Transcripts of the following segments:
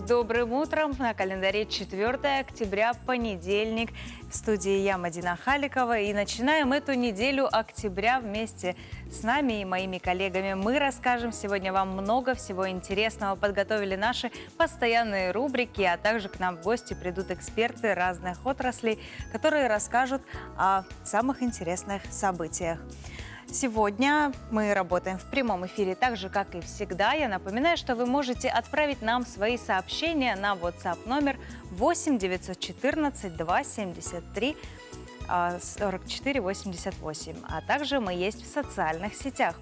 добрым утром! На календаре 4 октября, понедельник. В студии я, Мадина Халикова. И начинаем эту неделю октября вместе с нами и моими коллегами. Мы расскажем сегодня вам много всего интересного. Подготовили наши постоянные рубрики, а также к нам в гости придут эксперты разных отраслей, которые расскажут о самых интересных событиях. Сегодня мы работаем в прямом эфире так же, как и всегда. Я напоминаю, что вы можете отправить нам свои сообщения на WhatsApp номер 8 914 273 44 88. А также мы есть в социальных сетях.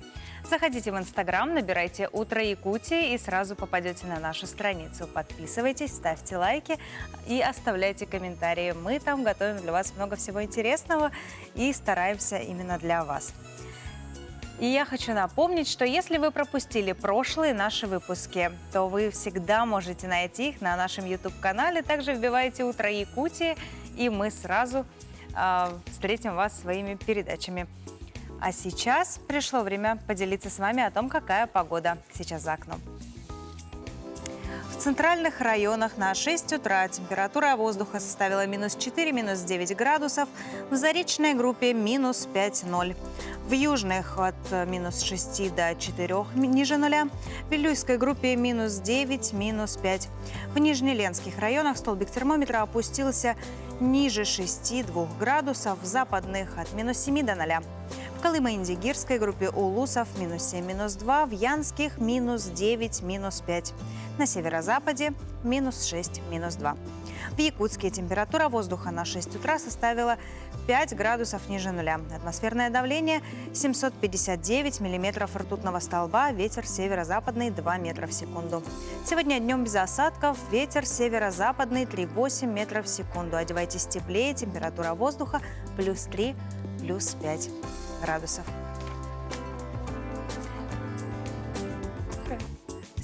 Заходите в Инстаграм, набирайте «Утро Якутии» и сразу попадете на нашу страницу. Подписывайтесь, ставьте лайки и оставляйте комментарии. Мы там готовим для вас много всего интересного и стараемся именно для вас. И я хочу напомнить, что если вы пропустили прошлые наши выпуски, то вы всегда можете найти их на нашем YouTube-канале. Также вбивайте «Утро Якутии», и мы сразу встретим вас своими передачами. А сейчас пришло время поделиться с вами о том, какая погода сейчас за окном. В центральных районах на 6 утра температура воздуха составила -4, -9 градусов, в заречной группе -5-0. В южных от -6 до 4 ниже нуля, в Вилюйской группе -9, -5. В Нижнеленских районах столбик термометра опустился ниже 6-2 градусов, в западных от -7 до 0. В Колымо-Индигирской группе Улусов -7, -2, в Янских -9, -5. На северо-западе -6, -2. В Якутске температура воздуха на 6 утра составила 5 градусов ниже нуля. Атмосферное давление 759 миллиметров ртутного столба, ветер северо-западный 2 метра в секунду. Сегодня днем без осадков, ветер северо-западный 3,8 метров в секунду. Одевайтесь теплее, температура воздуха +3, +5 градусов.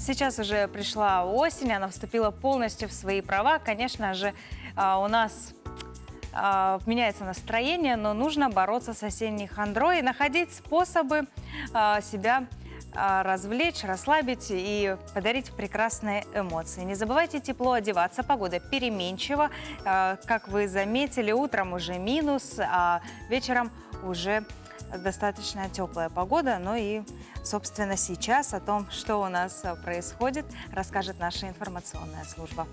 Сейчас уже пришла осень, она вступила полностью в свои права. Конечно же, у нас меняется настроение, но нужно бороться с осенней хандрой и находить способы себя развлечь, расслабить и подарить прекрасные эмоции. Не забывайте тепло одеваться, погода переменчива. Как вы заметили, утром уже минус, а вечером уже достаточно теплая погода. Ну и, собственно, сейчас о том, что у нас происходит, расскажет наша информационная служба.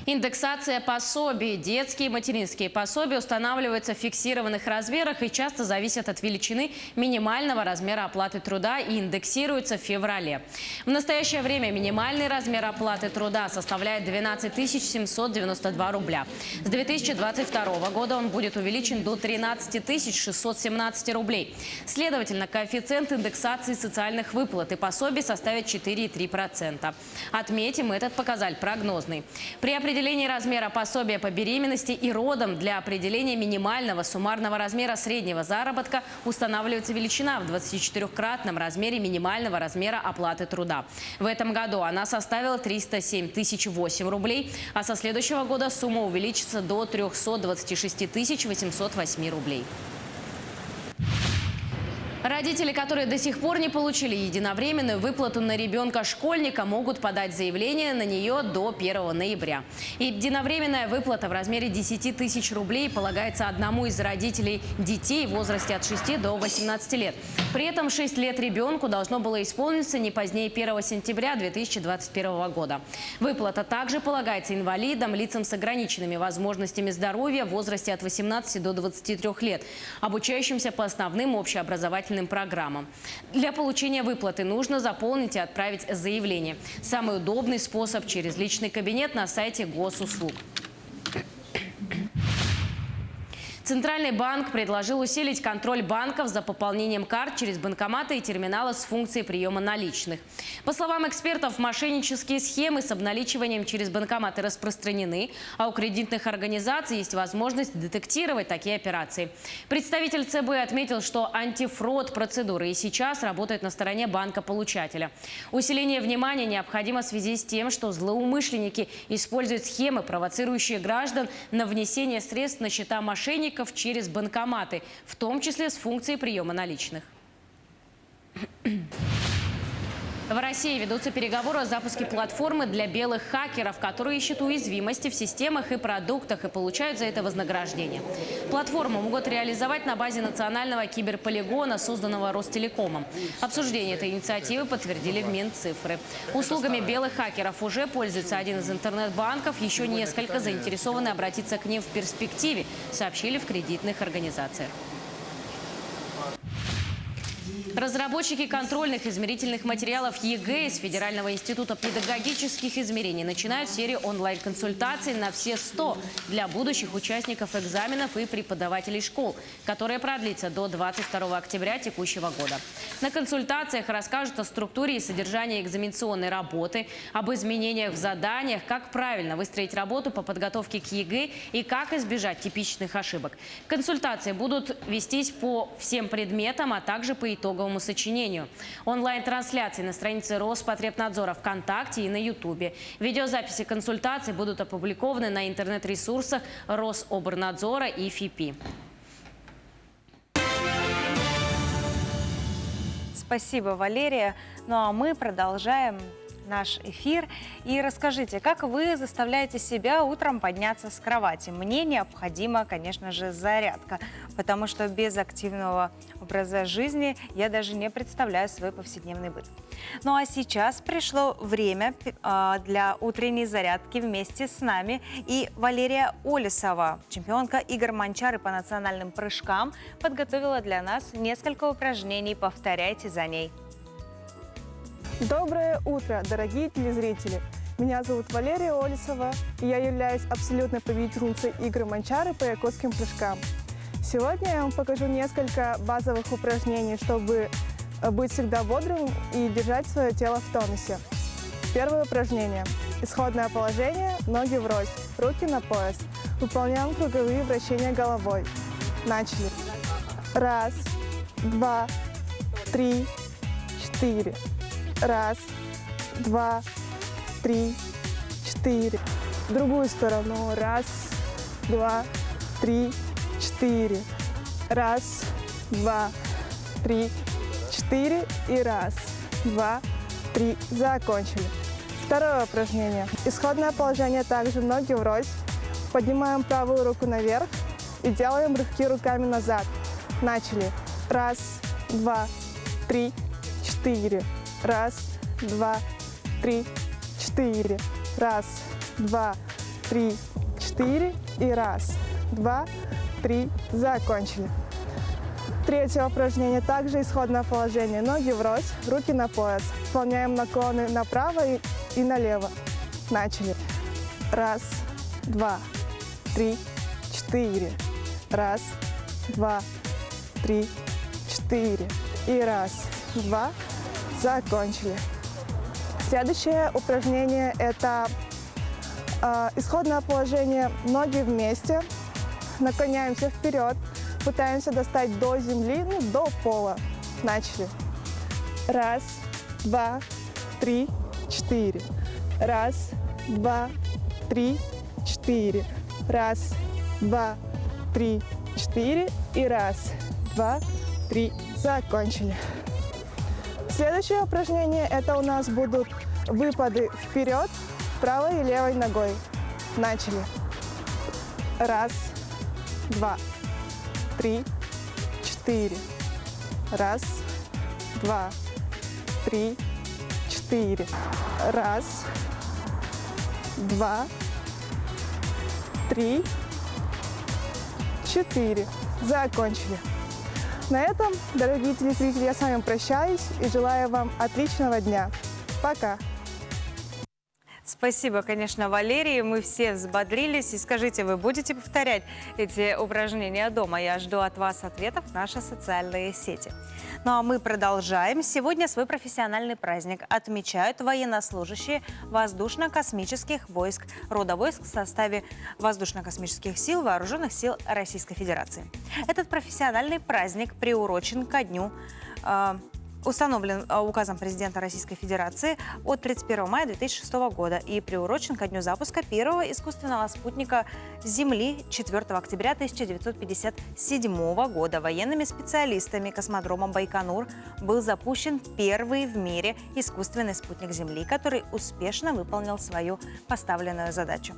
Индексация пособий. Детские и материнские пособия устанавливаются в фиксированных размерах и часто зависят от величины минимального размера оплаты труда и индексируются в феврале. В настоящее время минимальный размер оплаты труда составляет 12 792 рубля. С 2022 года он будет увеличен до 13 617 рублей. Следовательно, коэффициент индексации социальных выплат и пособий составит 4,3%. Отметим, этот показатель прогнозный. При определении размера пособия по беременности и родам для определения минимального суммарного размера среднего заработка устанавливается величина в 24-кратном размере минимального размера оплаты труда. В этом году она составила 307 008 рублей, а со следующего года сумма увеличится до 326 808 рублей. Родители, которые до сих пор не получили единовременную выплату на ребенка-школьника, могут подать заявление на нее до 1 ноября. Единовременная выплата в размере 10 тысяч рублей полагается одному из родителей детей в возрасте от 6 до 18 лет. При этом 6 лет ребенку должно было исполниться не позднее 1 сентября 2021 года. Выплата также полагается инвалидам, лицам с ограниченными возможностями здоровья в возрасте от 18 до 23 лет, обучающимся по основным общеобразовательным программам. Для получения выплаты нужно заполнить и отправить заявление. Самый удобный способ – через личный кабинет на сайте госуслуг. Центральный банк предложил усилить контроль банков за пополнением карт через банкоматы и терминалы с функцией приема наличных. По словам экспертов, мошеннические схемы с обналичиванием через банкоматы распространены, а у кредитных организаций есть возможность детектировать такие операции. Представитель ЦБ отметил, что антифрод процедуры и сейчас работают на стороне банка-получателя. Усиление внимания необходимо в связи с тем, что злоумышленники используют схемы, провоцирующие граждан на внесение средств на счета мошенников сотрудников через банкоматы, в том числе с функцией приема наличных. В России ведутся переговоры о запуске платформы для белых хакеров, которые ищут уязвимости в системах и продуктах и получают за это вознаграждение. Платформу могут реализовать на базе национального киберполигона, созданного Ростелекомом. Обсуждение этой инициативы подтвердили в Минцифры. Услугами белых хакеров уже пользуется один из интернет-банков. Еще несколько заинтересованы обратиться к ним в перспективе, сообщили в кредитных организациях. Разработчики контрольных измерительных материалов ЕГЭ из Федерального института педагогических измерений начинают серию онлайн-консультаций на все 100 для будущих участников экзаменов и преподавателей школ, которая продлится до 22 октября текущего года. На консультациях расскажут о структуре и содержании экзаменационной работы, об изменениях в заданиях, как правильно выстроить работу по подготовке к ЕГЭ и как избежать типичных ошибок. Консультации будут вестись по всем предметам, а также по итоговому сочинению. Онлайн-трансляции на странице Роспотребнадзора ВКонтакте и на Ютубе. Видеозаписи консультаций будут опубликованы на интернет-ресурсах Рособорнадзора и ФИПИ. Спасибо, Валерия. Ну а мы продолжаем наш эфир. И расскажите, как вы заставляете себя утром подняться с кровати? Мне необходима, конечно же, зарядка, потому что без активного образа жизни я даже не представляю свой повседневный быт. Ну а сейчас пришло время для утренней зарядки вместе с нами. И Валерия Олесова, чемпионка Игорь Манчары по национальным прыжкам, подготовила для нас несколько упражнений. Повторяйте за ней. Доброе утро, дорогие телезрители! Меня зовут Валерия Олесова, и я являюсь абсолютной победительницей игры Манчары по якутским прыжкам. Сегодня я вам покажу несколько базовых упражнений, чтобы быть всегда бодрым и держать свое тело в тонусе. Первое упражнение. Исходное положение, ноги врозь, руки на пояс. Выполняем круговые вращения головой. Начали. 1, 2, 3, 4. 1, 2, 3, 4. В другую сторону. 1, 2, 3, 4. 1, 2, 3, 4. И 1, 2, 3. Закончили. Второе упражнение. Исходное положение также ноги врозь. Поднимаем правую руку наверх и делаем рывки руками назад. Начали. 1, 2, 3, 4. 1, 2, 3, 4. 1, 2, 3, 4. И 1, 2, 3. Закончили. Третье упражнение. Также исходное положение. Ноги врозь, руки на пояс. Выполняем наклоны направо и налево. Начали. 1, 2, 3, 4. 1, 2, 3, 4. И 1, 2. Закончили. Следующее упражнение – это исходное положение. Ноги вместе. Наклоняемся вперед. Пытаемся достать до земли, до пола. Начали. 1, 2, 3, 4. 1, 2, 3, 4. 1, 2, 3, 4. И 1, 2, 3. Закончили. Следующее упражнение – это у нас будут выпады вперед правой и левой ногой. Начали. 1, 2, 3, 4. 1, 2, 3, 4. 1, 2, 3, 4. Закончили. На этом, дорогие телезрители, я с вами прощаюсь и желаю вам отличного дня. Пока! Спасибо, конечно, Валерии. Мы все взбодрились. И скажите, вы будете повторять эти упражнения дома? Я жду от вас ответов в наши социальные сети. Ну а мы продолжаем. Сегодня свой профессиональный праздник отмечают военнослужащие воздушно-космических войск, рода войск в составе воздушно-космических сил Вооруженных сил Российской Федерации. Этот профессиональный праздник приурочен ко дню установлен указом президента Российской Федерации от 31 мая 2006 года и приурочен ко дню запуска первого искусственного спутника Земли 4 октября 1957 года. Военными специалистами космодрома Байконур был запущен первый в мире искусственный спутник Земли, который успешно выполнил свою поставленную задачу.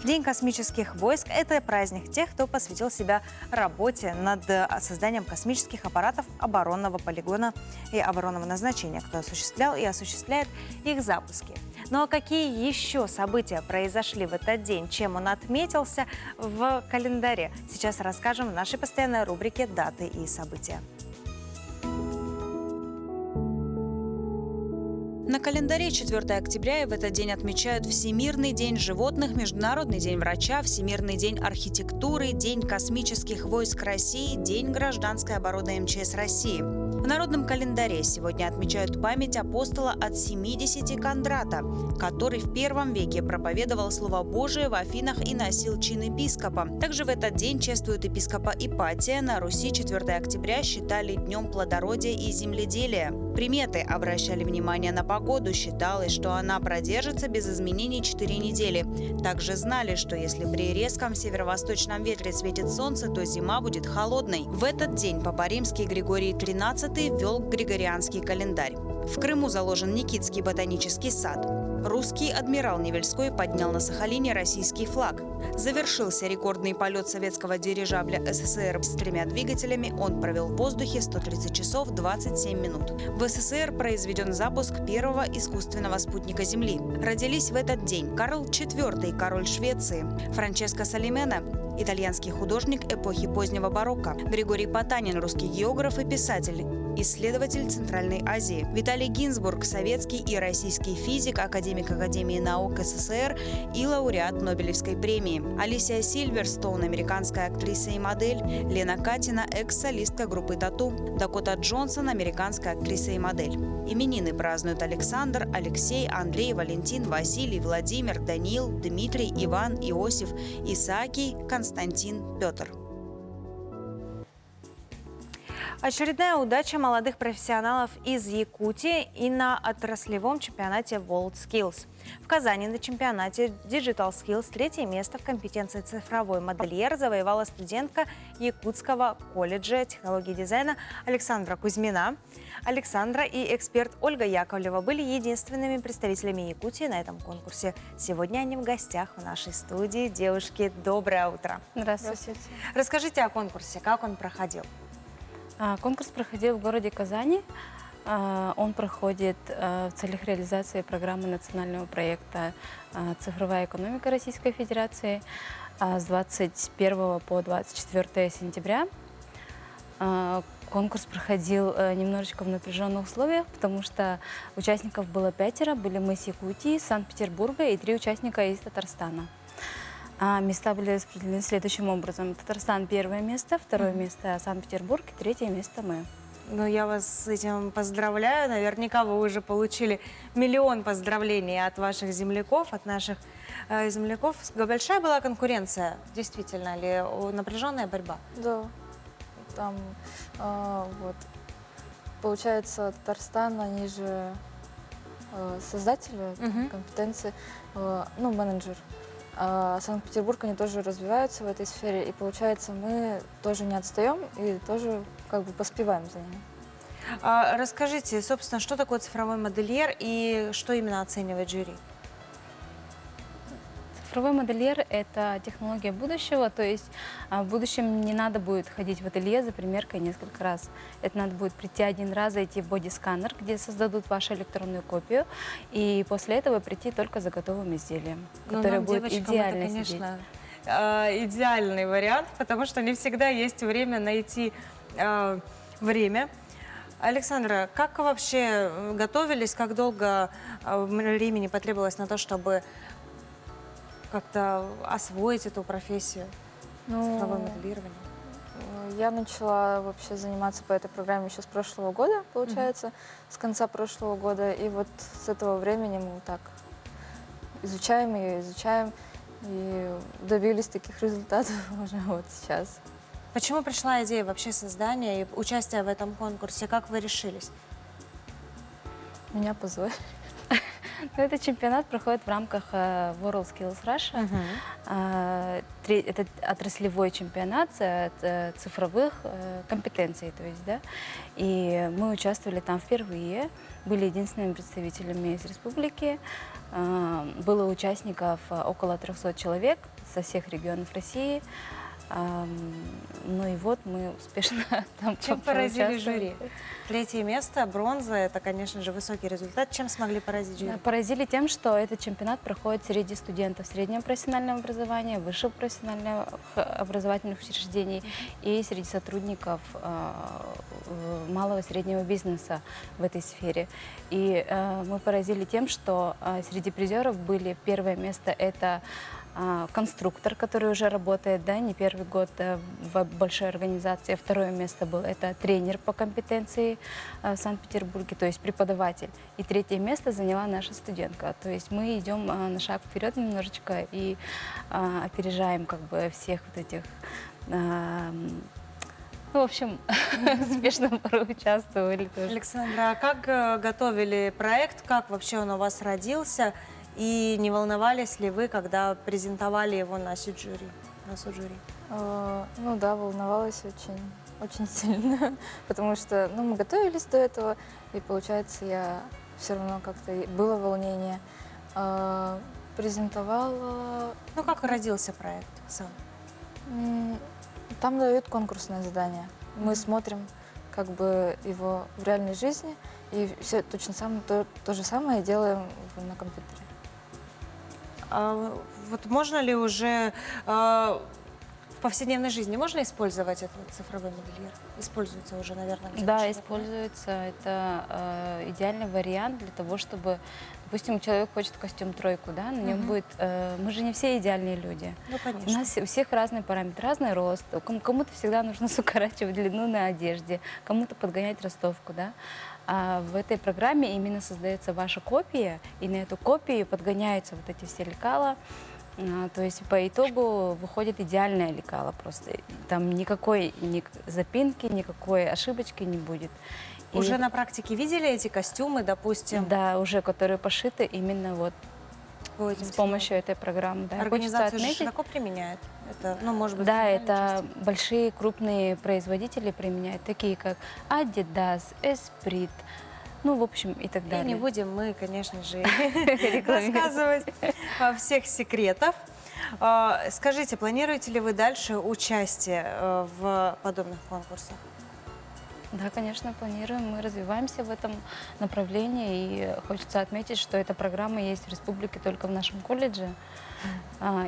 День космических войск – это праздник тех, кто посвятил себя работе над созданием космических аппаратов оборонного полигона и оборонного назначения, кто осуществлял и осуществляет их запуски. Ну а какие еще события произошли в этот день, чем он отметился в календаре, сейчас расскажем в нашей постоянной рубрике «Даты и события». На календаре 4 октября и в этот день отмечают Всемирный день животных, Международный день врача, Всемирный день архитектуры, День космических войск России, День гражданской обороны МЧС России. В народном календаре сегодня отмечают память апостола от 70 Кондрата, который в первом веке проповедовал Слово Божие в Афинах и носил чин епископа. Также в этот день чествуют епископа Ипатия. На Руси 4 октября считали днем плодородия и земледелия. Приметы обращали внимание на погоду. Считалось, что она продержится без изменений 4 недели. Также знали, что если при резком северо-восточном ветре светит солнце, то зима будет холодной. В этот день Папа Римский Григорий XIII ввел григорианский календарь. В Крыму заложен Никитский ботанический сад. Русский адмирал Невельской поднял на Сахалине российский флаг. Завершился рекордный полет советского дирижабля СССР с 3 двигателями. Он провел в воздухе 130 часов 27 минут. В СССР произведен запуск первого искусственного спутника Земли. Родились в этот день Карл IV, король Швеции, Франческо Салимена, итальянский художник эпохи позднего барокко, Григорий Потанин, русский географ и писатель, исследователь Центральной Азии, Виталий Гинзбург, советский и российский физик, академик Академии наук СССР и лауреат Нобелевской премии, Алисия Сильверстоун, американская актриса и модель, Лена Катина, экс-солистка группы Тату, Дакота Джонсон, американская актриса и модель. Именины празднуют Александр, Алексей, Андрей, Валентин, Василий, Владимир, Даниил, Дмитрий, Иван, Иосиф, Исаакий, Константин, Петр. Очередная удача молодых профессионалов из Якутии и на отраслевом чемпионате WorldSkills. В Казани на чемпионате Digital Skills 3-е место в компетенции цифровой модельер завоевала студентка Якутского колледжа технологии и дизайна Александра Кузьмина. Александра и эксперт Ольга Яковлева были единственными представителями Якутии на этом конкурсе. Сегодня они в гостях в нашей студии. Девушки, доброе утро. Здравствуйте. Расскажите о конкурсе, как он проходил. Конкурс проходил в городе Казани. Он проходит в целях реализации программы национального проекта «Цифровая экономика Российской Федерации» с 21 по 24 сентября. Конкурс проходил немножечко в напряженных условиях, потому что участников было 5, были мы с Якутии, Санкт-Петербурга и 3 участника из Татарстана. Места были распределены следующим образом. Татарстан 1 место, 2 место Санкт-Петербург и 3 место мы. Ну, я вас с этим поздравляю. Наверняка вы уже получили миллион поздравлений от ваших земляков, от наших земляков. Большая была конкуренция, действительно, или напряженная борьба? Да, там вот. Получается, Татарстан, они же создатели компетенции, ну, менеджер. А Санкт-Петербург, они тоже развиваются в этой сфере, и получается, мы тоже не отстаем и тоже как бы поспеваем за ними. Расскажите, собственно, что такое цифровой модельер и что именно оценивает жюри? Цифровой модельер – это технология будущего, то есть в будущем не надо будет ходить в ателье за примеркой несколько раз. Это надо будет прийти 1 раз, зайти в боди-сканер, где создадут вашу электронную копию, и после этого прийти только за готовым изделием, которое будет идеально это, сидеть. конечно, идеальный вариант, потому что не всегда есть время найти время. Александра, как вообще готовились, как долго времени потребовалось на то, чтобы как-то освоить эту профессию, цифровое моделирование? Я начала вообще заниматься по этой программе еще с прошлого года, получается, с конца прошлого года. И вот с этого времени мы так изучаем ее, и добились таких результатов уже вот сейчас. Почему пришла идея вообще создания и участия в этом конкурсе? Как вы решились? Меня позвали. Ну, этот чемпионат проходит в рамках WorldSkills Russia. Это отраслевой чемпионат цифровых компетенций, то есть, да. И мы участвовали там впервые, были единственными представителями из республики. Было участников около 300 человек со всех регионов России. Ну и вот мы успешно там Чем поразили поучаствовали. жюри? 3-е место, бронза, это, конечно же, высокий результат. Чем смогли поразить жюри? Поразили тем, что этот чемпионат проходит среди студентов среднего профессионального образования, высших профессиональных образовательных учреждений и среди сотрудников малого и среднего бизнеса в этой сфере. И мы поразили тем, что среди призеров были первое место — это конструктор, который уже работает, да, не первый год в большой организации. Второе место было — это тренер по компетенции в Санкт-Петербурге, то есть преподаватель. И 3-е место заняла наша студентка. То есть мы идем на шаг вперед немножечко и опережаем как бы всех вот этих... Ну, в общем, успешно участвовали тоже. Александра, а как готовили проект, как вообще он у вас родился? И не волновались ли вы, когда презентовали его на суд жюри? Ну да, волновалась очень сильно, потому что мы готовились до этого, и получается, я все равно как-то было волнение. Презентовала. Ну, как родился проект сам? Там дают конкурсное задание. Мы смотрим как бы его в реальной жизни, и все точно то же самое делаем на компьютере. Вот можно ли уже в повседневной жизни можно использовать этот цифровой модельер? Используется уже, наверное, где-то Да, широко. используется. Это идеальный вариант для того, чтобы, допустим, человек хочет костюм-тройку, да, на нем будет... мы же не все идеальные люди. Ну, У конечно. нас у всех разные параметры, разный рост. Кому-то всегда нужно укорачивать длину на одежде, кому-то подгонять ростовку, да. А в этой программе именно создается ваша копия, и на эту копию подгоняются вот эти все лекала. То есть по итогу выходит идеальное лекало просто. Там никакой запинки, никакой ошибочки не будет. И Уже на практике видели эти костюмы, допустим? да, уже которые пошиты именно вот по этим с помощью этой программы. Да. Организация Хочется же отметить, широко применяет. Это, ну, может быть, да, в это финальной части. большие крупные производители применяют, такие как Adidas, Esprit, ну, в общем, и так И далее. не будем мы, конечно же, Рекламировать. рассказывать всех секретов. Скажите, планируете ли вы дальше участие в подобных конкурсах? Да, конечно, планируем. Мы развиваемся в этом направлении. И хочется отметить, что эта программа есть в республике только в нашем колледже.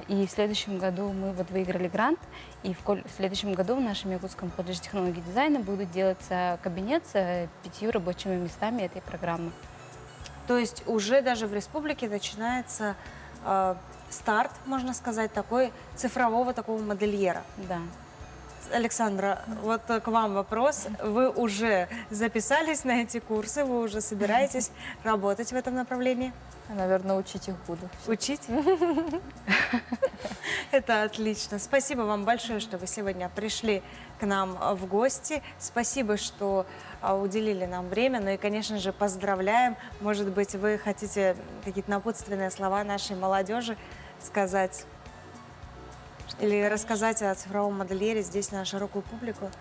И в следующем году мы вот выиграли грант. И в следующем году в нашем Якутском колледже технологий и дизайна будут делаться кабинет с 5 рабочими местами этой программы. То есть уже даже в республике начинается старт, можно сказать, такой цифрового такого модельера. Да. Александра, вот к вам вопрос. Вы уже записались на эти курсы, вы уже собираетесь работать в этом направлении? Наверное, учить их буду. Учить? Это отлично. Спасибо вам большое, что вы сегодня пришли к нам в гости. Спасибо, что уделили нам время. Ну и, конечно же, поздравляем. Может быть, вы хотите какие-то напутственные слова нашей молодежи сказать? Или рассказать о цифровом модельере здесь на широкую публику?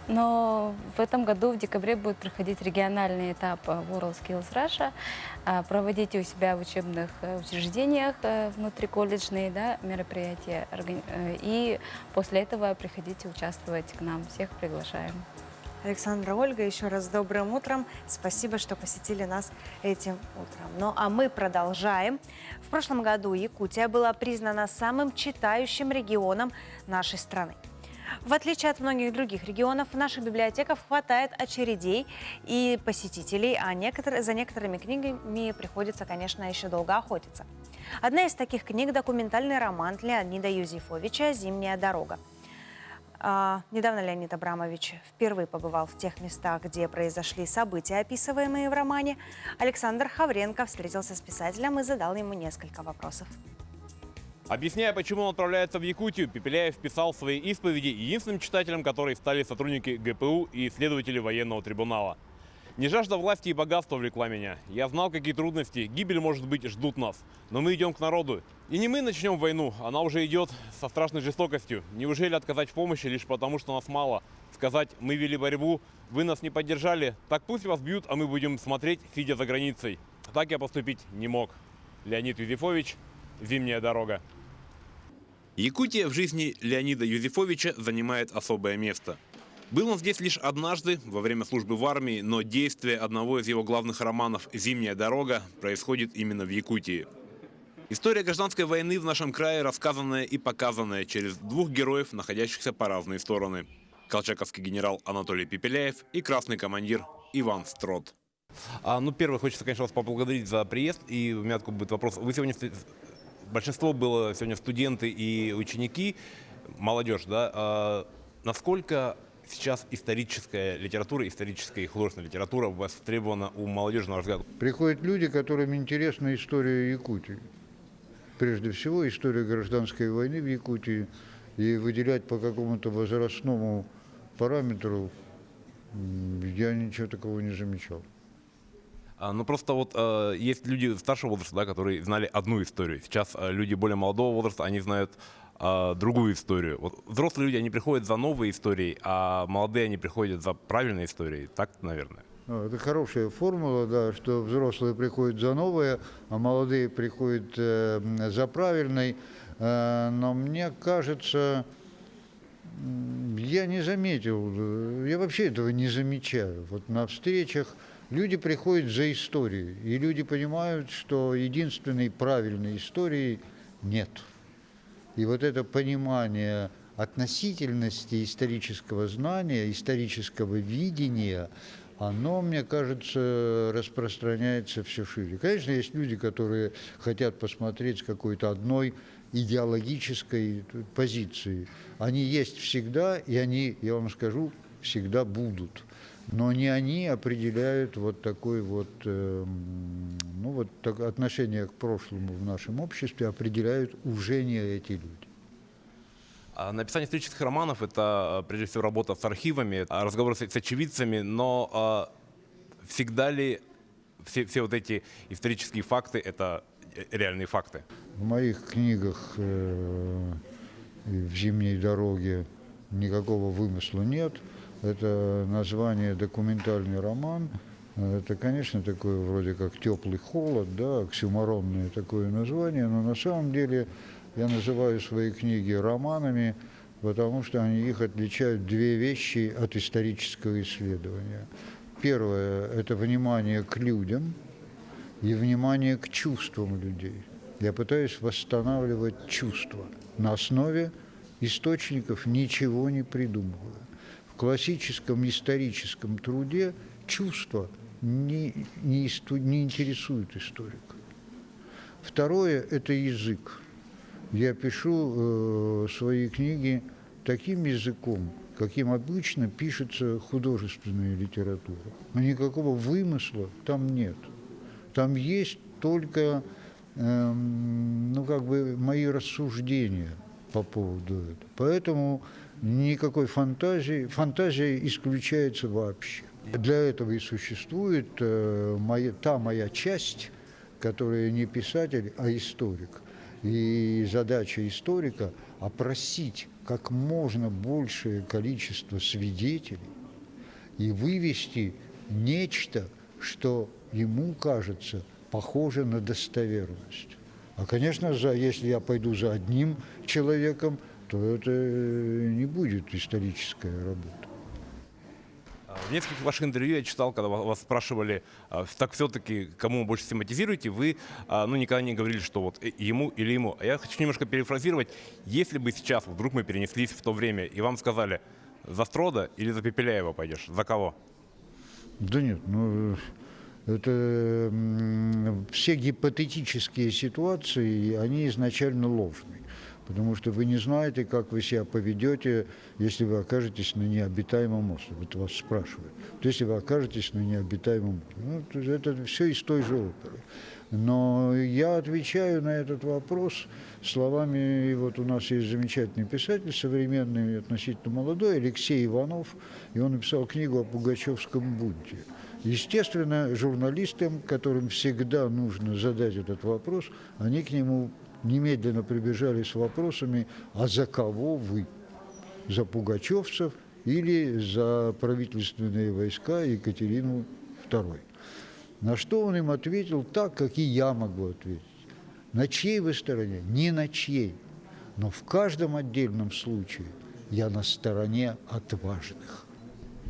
Но в этом году в декабре будет проходить региональный этап WorldSkills Russia. Проводите у себя в учебных учреждениях внутриколледжные, да, мероприятия. И после этого приходите участвовать к нам. Всех приглашаем. Александра, Ольга, еще раз добрым утром. Спасибо, что посетили нас этим утром. Ну а мы продолжаем. В прошлом году Якутия была признана самым читающим регионом нашей страны. В отличие от многих других регионов, в наших библиотеках хватает очередей и посетителей, а за некоторыми книгами приходится, конечно, еще долго охотиться. Одна из таких книг – документальный роман Леонида Юзефовича «Зимняя дорога». Недавно Леонид Абрамович впервые побывал в тех местах, где произошли события, описываемые в романе. Александр Хавренко встретился с писателем и задал ему несколько вопросов. Объясняя, почему он отправляется в Якутию, Пепеляев писал в своей исповеди единственным читателем, которой стали сотрудники ГПУ и следователи военного трибунала. Не жажда власти и богатства влекла меня. Я знал, какие трудности, гибель, может быть, ждут нас. Но мы идем к народу. И не мы начнем войну, она уже идет со страшной жестокостью. Неужели отказать в помощи лишь потому, что нас мало? Сказать, мы вели борьбу, вы нас не поддержали, так пусть вас бьют, а мы будем смотреть, сидя за границей. Так я поступить не мог. Леонид Юзефович, «Зимняя дорога». Якутия в жизни Леонида Юзефовича занимает особое место. Был он здесь лишь однажды, во время службы в армии, но действие одного из его главных романов «Зимняя дорога» происходит именно в Якутии. История гражданской войны в нашем крае рассказанная и показанная через двух героев, находящихся по разные стороны. Колчаковский генерал Анатолий Пепеляев и красный командир Иван Строт. Первое, хочется, конечно, вас поблагодарить за приезд. И у меня такой будет вопрос. Вы сегодня, большинство было сегодня студенты и ученики, молодежь, да? Насколько сейчас историческая литература, историческая и художественная литература востребована у молодежи, на ваш взгляд? Приходят люди, которым интересна история Якутии. Прежде всего, история гражданской войны в Якутии. И выделять по какому-то возрастному параметру я ничего такого не замечал. Просто вот есть люди старшего возраста, да, которые знали одну историю. Сейчас люди более молодого возраста, они знают другую историю. Вот взрослые люди, они приходят за новые истории, а молодые, они приходят за правильные истории. Так, наверное. Это хорошая формула, да, что взрослые приходят за новое, а молодые приходят за правильной. Но мне кажется, я не заметил, я вообще этого не замечаю. Вот на встречах люди приходят за историей, и люди понимают, что единственной правильной истории нет. И вот это понимание относительности исторического знания, исторического видения, оно, мне кажется, распространяется все шире. Конечно, есть люди, которые хотят посмотреть с какой-то одной идеологической позиции. Они есть всегда, и они, я вам скажу, всегда будут. Но не они определяют вот такое вот, отношение к прошлому в нашем обществе, определяют уже не эти люди. Написание исторических романов – это, прежде всего, работа с архивами, разговоры с очевидцами, но всегда ли все вот эти исторические факты – это реальные факты? В моих книгах в «Зимней дороге» никакого вымысла нет. Это название «документальный роман». Это, конечно, такое вроде как «теплый холод», да, оксюморонное такое название, но на самом деле я называю свои книги романами, потому что их отличают две вещи от исторического исследования. Первое – это внимание к людям и внимание к чувствам людей. Я пытаюсь восстанавливать чувства на основе источников, ничего не придумывая. В классическом историческом труде чувства не интересуют историка. Второе – это язык. Я пишу свои книги таким языком, каким обычно пишется художественная литература. Но никакого вымысла там нет. Там есть только мои рассуждения по поводу этого. Поэтому никакой фантазии, фантазия исключается вообще. Для этого и существует та моя часть, которая не писатель, а историк. И задача историка – опросить как можно большее количество свидетелей и вывести нечто, что ему кажется похоже на достоверность. А, конечно, если я пойду за одним человеком, то это не будет историческая работа. В нескольких ваших интервью я читал, когда вас спрашивали, так все-таки, кому вы больше симпатизируете, вы никогда не говорили, что вот ему или ему. А я хочу немножко перефразировать. Если бы сейчас вдруг мы перенеслись в то время, и вам сказали, за Строда или за Пепеляева пойдешь, за кого? Да нет, это все гипотетические ситуации, они изначально ложные. Потому что вы не знаете, как вы себя поведете, если вы окажетесь на необитаемом острове. Вот вас спрашивают. Вот если вы окажетесь на необитаемом острове. Ну, это все из той же оперы. Но я отвечаю на этот вопрос словами, и вот у нас есть замечательный писатель, современный, относительно молодой, Алексей Иванов, и он написал книгу о Пугачевском бунте. Естественно, журналистам, которым всегда нужно задать этот вопрос, они к нему немедленно прибежали с вопросами: а за кого вы? За пугачевцев или за правительственные войска Екатерину II? На что он им ответил так, как и я могу ответить. На чьей вы стороне? Не на чьей. Но в каждом отдельном случае я на стороне отважных.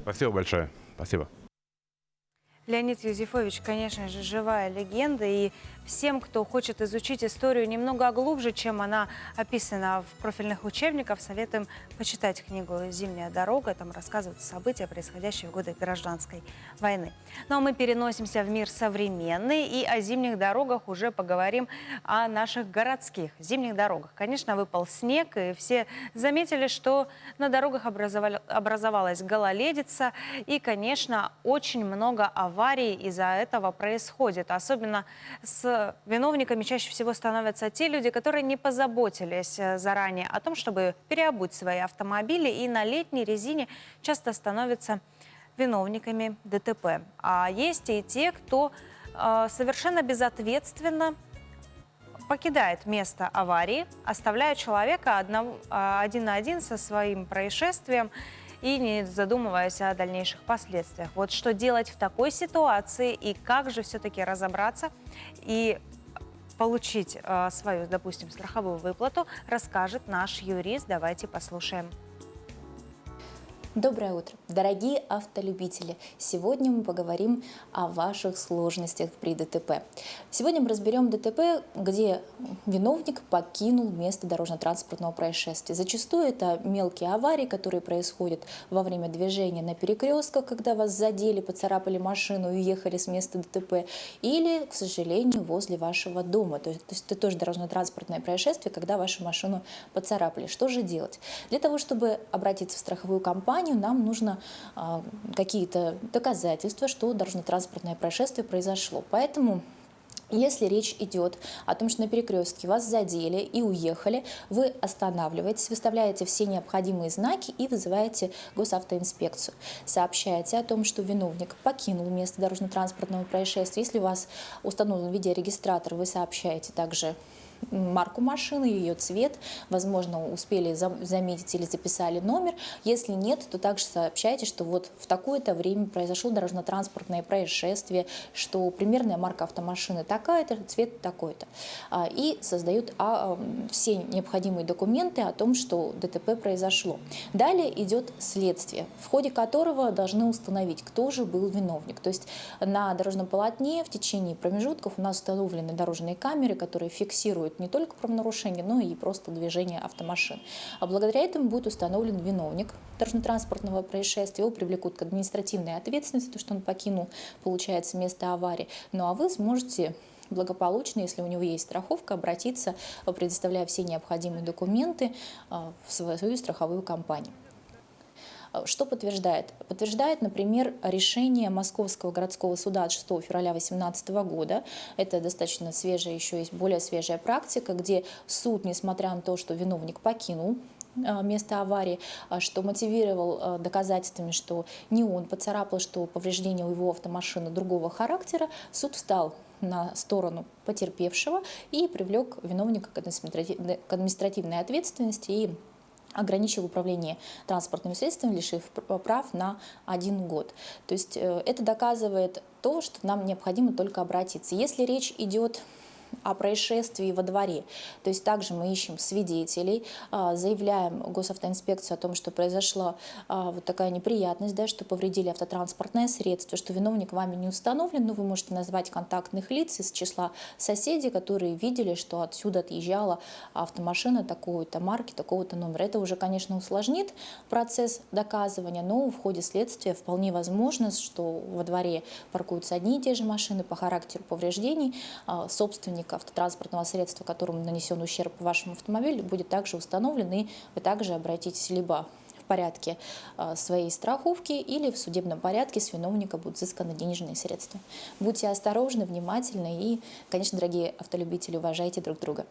Спасибо большое. Спасибо. Леонид Юзефович, конечно же, живая легенда, и всем, кто хочет изучить историю немного глубже, чем она описана в профильных учебниках, советуем почитать книгу «Зимняя дорога». Там рассказываются события, происходящие в годы гражданской войны. Ну а мы переносимся в мир современный, и о зимних дорогах уже поговорим о наших городских зимних дорогах. Конечно, выпал снег, и все заметили, что на дорогах образовалась гололедица, и, конечно, очень много аварий из-за этого происходит. Особенно с виновниками чаще всего становятся те люди, которые не позаботились заранее о том, чтобы переобуть свои автомобили, и на летней резине часто становятся виновниками ДТП. А есть и те, кто совершенно безответственно покидает место аварии, оставляя человека один на один со своим происшествием и не задумываясь о дальнейших последствиях. Вот что делать в такой ситуации и как же все-таки разобраться и получить свою, допустим, страховую выплату, расскажет наш юрист. Давайте послушаем. Доброе утро, дорогие автолюбители! Сегодня мы поговорим о ваших сложностях при ДТП. Сегодня мы разберем ДТП, где виновник покинул место дорожно-транспортного происшествия. Зачастую это мелкие аварии, которые происходят во время движения на перекрестках, когда вас задели, поцарапали машину и уехали с места ДТП, или, к сожалению, возле вашего дома. То есть это тоже дорожно-транспортное происшествие, когда вашу машину поцарапали. Что же делать? Для того, чтобы обратиться в страховую компанию, нам нужно какие-то доказательства, что дорожно-транспортное происшествие произошло. Поэтому, если речь идет о том, что на перекрестке вас задели и уехали, вы останавливаетесь, выставляете все необходимые знаки и вызываете госавтоинспекцию. Сообщаете о том, что виновник покинул место дорожно-транспортного происшествия. Если у вас установлен видеорегистратор, вы сообщаете также марку машины, ее цвет, возможно, успели заметить или записали номер. Если нет, то также сообщайте, что вот в такое-то время произошло дорожно-транспортное происшествие, что примерная марка автомашины такая-то, цвет такой-то. И создают все необходимые документы о том, что ДТП произошло. Далее идет следствие, в ходе которого должны установить, кто же был виновник. То есть на дорожном полотне в течение промежутков у нас установлены дорожные камеры, которые фиксируют не только правонарушение, но и просто движение автомашин. А благодаря этому будет установлен виновник дорожно-транспортного происшествия. Его привлекут к административной ответственности, то, что он покинул, получается, место аварии. Ну а вы сможете благополучно, если у него есть страховка, обратиться, предоставляя все необходимые документы в свою страховую компанию. Что подтверждает? Подтверждает, например, решение Московского городского суда от 6 февраля 2018 года. Это достаточно свежая, еще есть более свежая практика, где суд, несмотря на то, что виновник покинул место аварии, что мотивировал доказательствами, что не он поцарапал, что повреждение у его автомашины другого характера, суд встал на сторону потерпевшего и привлек виновника к административной ответственности и ограничил управление транспортным средством, лишив прав на 1 год. То есть это доказывает то, что нам необходимо только обратиться. Если речь идет о происшествии во дворе, то есть также мы ищем свидетелей, заявляем госавтоинспекцию о том, что произошла вот такая неприятность, да, что повредили автотранспортное средство, что виновник вами не установлен, но вы можете назвать контактных лиц из числа соседей, которые видели, что отсюда отъезжала автомашина такой-то марки, такого-то номера. Это уже, конечно, усложнит процесс доказывания, но в ходе следствия вполне возможно, что во дворе паркуются одни и те же машины по характеру повреждений. Собственник виновник автотранспортного средства, которому нанесен ущерб вашему автомобилю, будет также установлен, и вы также обратитесь либо в порядке своей страховки или в судебном порядке с виновника будут взысканы денежные средства. Будьте осторожны, внимательны и, конечно, дорогие автолюбители, уважайте друг друга.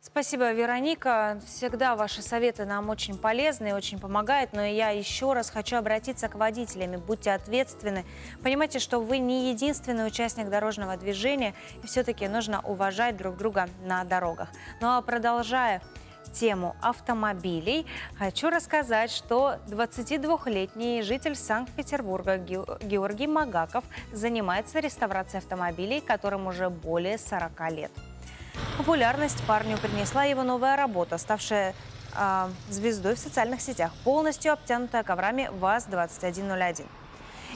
Спасибо, Вероника. Всегда ваши советы нам очень полезны и очень помогают. Но я еще раз хочу обратиться к водителям. Будьте ответственны. Понимайте, что вы не единственный участник дорожного движения. И все-таки нужно уважать друг друга на дорогах. Ну а продолжая тему автомобилей, хочу рассказать, что 22-летний житель Санкт-Петербурга Георгий Магаков занимается реставрацией автомобилей, которым уже более 40 лет. Популярность парню принесла его новая работа, ставшая звездой в социальных сетях, полностью обтянутая коврами ВАЗ-2101.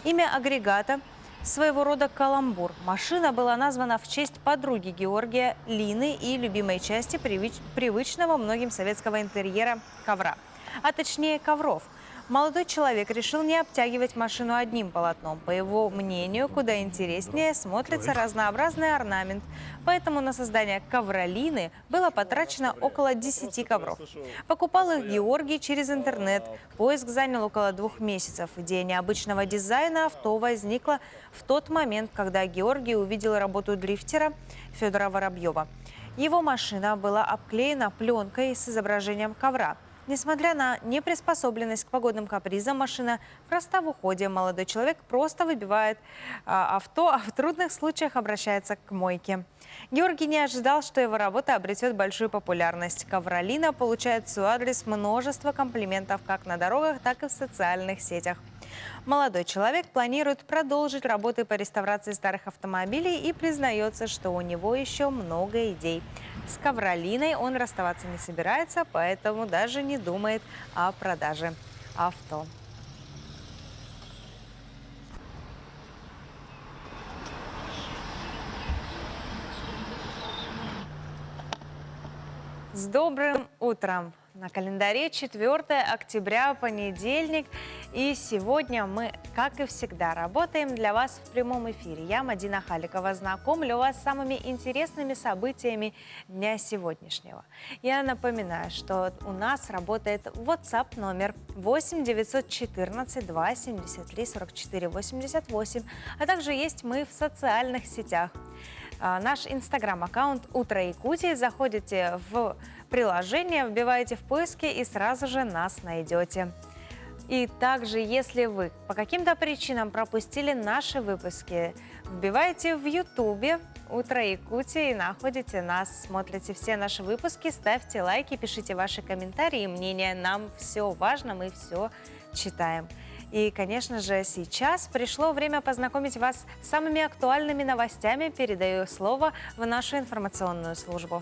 Имя агрегата – своего рода каламбур. Машина была названа в честь подруги Георгия Лины и любимой части привычного многим советского интерьера ковра, а точнее ковров. Молодой человек решил не обтягивать машину одним полотном. По его мнению, куда интереснее смотрится разнообразный орнамент. Поэтому на создание ковролины было потрачено около 10 ковров. Покупал их Георгий через интернет. Поиск занял около 2 месяцев. Идея необычного дизайна авто возникла в тот момент, когда Георгий увидел работу дрифтера Федора Воробьева. Его машина была обклеена пленкой с изображением ковра. Несмотря на неприспособленность к погодным капризам, машина проста в уходе. Молодой человек просто выбивает авто, а в трудных случаях обращается к мойке. Георгий не ожидал, что его работа обретет большую популярность. Ковролина получает в свой адрес множество комплиментов как на дорогах, так и в социальных сетях. Молодой человек планирует продолжить работы по реставрации старых автомобилей и признается, что у него еще много идей. С ковролиной он расставаться не собирается, поэтому даже не думает о продаже авто. С добрым утром! На календаре 4 октября, понедельник. И сегодня мы, как и всегда, работаем для вас в прямом эфире. Я, Мадина Халикова, знакомлю вас с самыми интересными событиями дня сегодняшнего. Я напоминаю, что у нас работает WhatsApp номер 8 914 273 44 88, а также есть мы в социальных сетях. Наш инстаграм-аккаунт «Утро Якутии». Заходите в приложение, вбиваете в поиске и сразу же нас найдете. И также, если вы по каким-то причинам пропустили наши выпуски, вбивайте в Ютубе «Утро Якутии» и находите нас, смотрите все наши выпуски, ставьте лайки, пишите ваши комментарии и мнения. Нам все важно, мы все читаем. И, конечно же, сейчас пришло время познакомить вас с самыми актуальными новостями. Передаю слово в нашу информационную службу.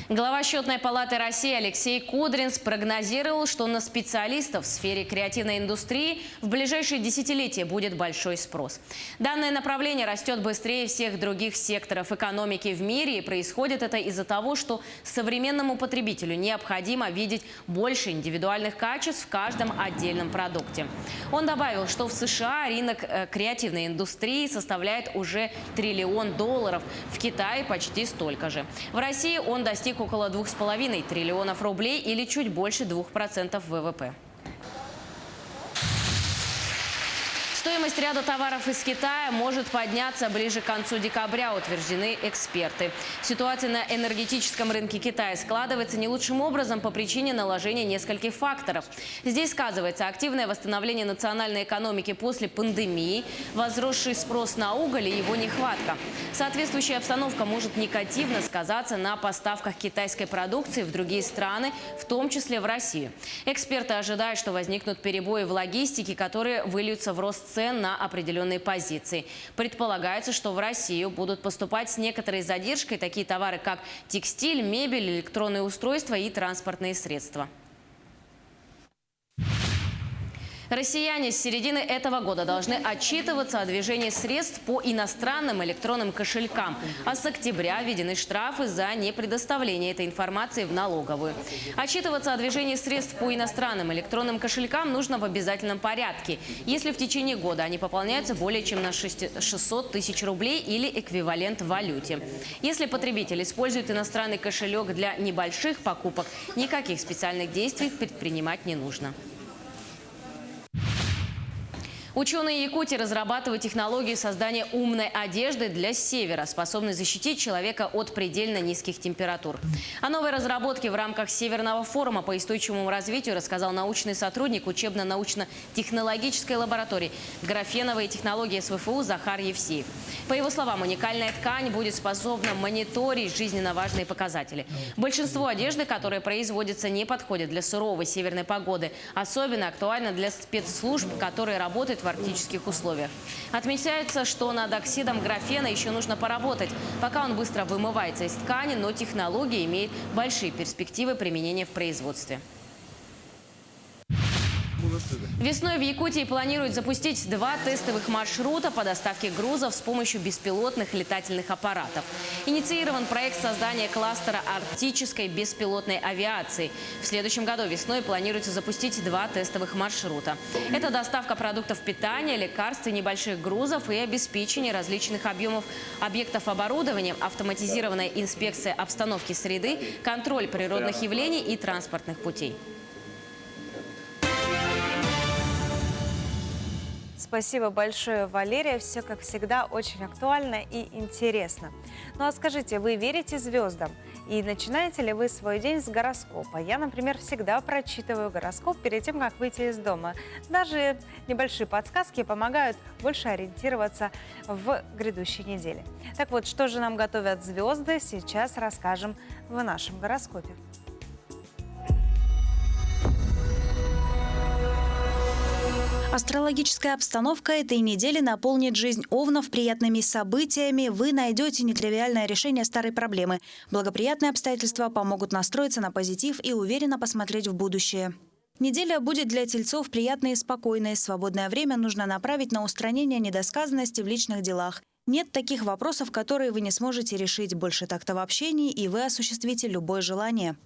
Глава Счетной палаты России Алексей Кудрин спрогнозировал, что на специалистов в сфере креативной индустрии в ближайшие десятилетия будет большой спрос. Данное направление растет быстрее всех других секторов экономики в мире, и происходит это из-за того, что современному потребителю необходимо видеть больше индивидуальных качеств в каждом отдельном продукте. Он добавил, что в США рынок креативной индустрии составляет уже $1 триллион, в Китае почти столько же. В России он достиг около 2,5 триллионов рублей или чуть больше 2% ВВП. Стоимость ряда товаров из Китая может подняться ближе к концу декабря, утверждены эксперты. Ситуация на энергетическом рынке Китая складывается не лучшим образом по причине наложения нескольких факторов. Здесь сказывается активное восстановление национальной экономики после пандемии, возросший спрос на уголь и его нехватка. Соответствующая обстановка может негативно сказаться на поставках китайской продукции в другие страны, в том числе в Россию. Эксперты ожидают, что возникнут перебои в логистике, которые выльются в рост цен на определенные позиции. Предполагается, что в Россию будут поступать с некоторой задержкой такие товары, как текстиль, мебель, электронные устройства и транспортные средства. Россияне с середины этого года должны отчитываться о движении средств по иностранным электронным кошелькам. А с октября введены штрафы за непредоставление этой информации в налоговую. Отчитываться о движении средств по иностранным электронным кошелькам нужно в обязательном порядке, если в течение года они пополняются более чем на 600 тысяч рублей или эквивалент в валюте. Если потребитель использует иностранный кошелек для небольших покупок, никаких специальных действий предпринимать не нужно. Ученые Якутии разрабатывают технологию создания умной одежды для севера, способной защитить человека от предельно низких температур. О новой разработке в рамках Северного форума по устойчивому развитию рассказал научный сотрудник учебно-научно-технологической лаборатории «Графеновые технологии» СВФУ Захар Евсеев. По его словам, уникальная ткань будет способна мониторить жизненно важные показатели. Большинство одежды, которая производится, не подходит для суровой северной погоды. Особенно актуально для спецслужб, которые работают в арктических условиях. Отмечается, что над оксидом графена еще нужно поработать, пока он быстро вымывается из ткани, но технология имеет большие перспективы применения в производстве. Весной в Якутии планируют запустить 2 тестовых маршрута по доставке грузов с помощью беспилотных летательных аппаратов. Инициирован проект создания кластера арктической беспилотной авиации. В следующем году весной планируется запустить 2 тестовых маршрута. Это доставка продуктов питания, лекарств и небольших грузов и обеспечение различных объектов оборудованием, автоматизированная инспекция обстановки среды, контроль природных явлений и транспортных путей. Спасибо большое, Валерия. Все, как всегда, очень актуально и интересно. Ну а скажите, вы верите звездам? И начинаете ли вы свой день с гороскопа? Я, например, всегда прочитываю гороскоп перед тем, как выйти из дома. Даже небольшие подсказки помогают больше ориентироваться в грядущей неделе. Так вот, что же нам готовят звезды, сейчас расскажем в нашем гороскопе. Астрологическая обстановка этой недели наполнит жизнь овнов приятными событиями. Вы найдете нетривиальное решение старой проблемы. Благоприятные обстоятельства помогут настроиться на позитив и уверенно посмотреть в будущее. Неделя будет для тельцов приятной и спокойной. Свободное время нужно направить на устранение недосказанности в личных делах. Нет таких вопросов, которые вы не сможете решить. Больше такта в общении, и вы осуществите любое желание.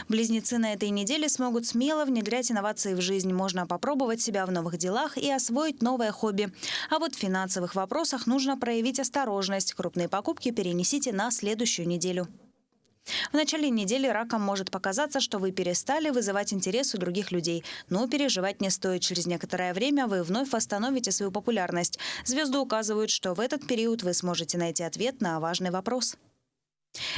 Близнецы на этой неделе смогут смело внедрять инновации в жизнь. Можно попробовать себя в новых делах и освоить новое хобби. А вот в финансовых вопросах нужно проявить осторожность. Крупные покупки перенесите на следующую неделю. В начале недели ракам может показаться, что вы перестали вызывать интерес у других людей. Но переживать не стоит. Через некоторое время вы вновь восстановите свою популярность. Звезды указывают, что в этот период вы сможете найти ответ на важный вопрос.